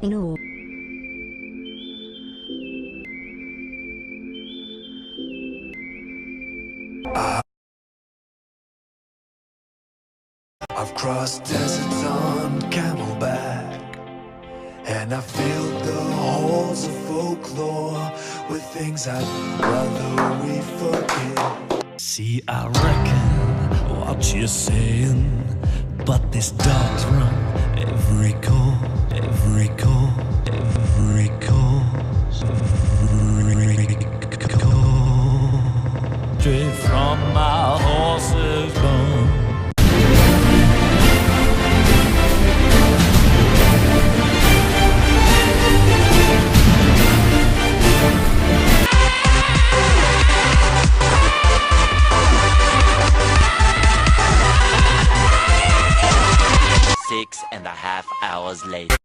ไอ้หนู I've crossed deserts on camelback, and I filled the halls of folklore with things I'd rather we forget. See, I reckon what you're saying, but this dog's run every call, every call, every call, every call. Straight from my horse's bone. Six and a half hours later.